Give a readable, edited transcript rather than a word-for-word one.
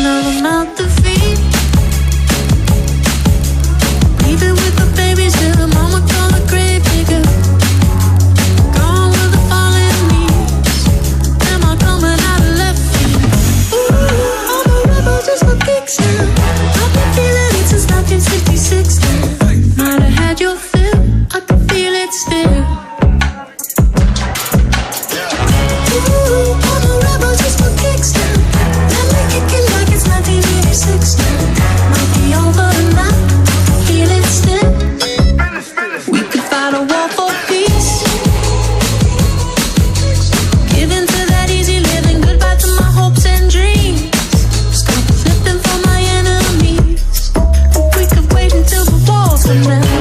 of them out the feet. Leaving with the babies till the mama call a grave digger. Gone with the fallen leaves. Am I coming out of left field? Ooh, I'm a rebel just for kicks now. I've been feeling it since 1966 now. Might have had your fill, I can feel it still. Ooh, I'm a rebel just for kicks now. Let me kick it like it's 1986 now. Might be over now, feel it still. We could fight a war for peace. Give in to that easy living, goodbye to my hopes and dreams. Stop flipping for my enemies. We could wait until the walls come down.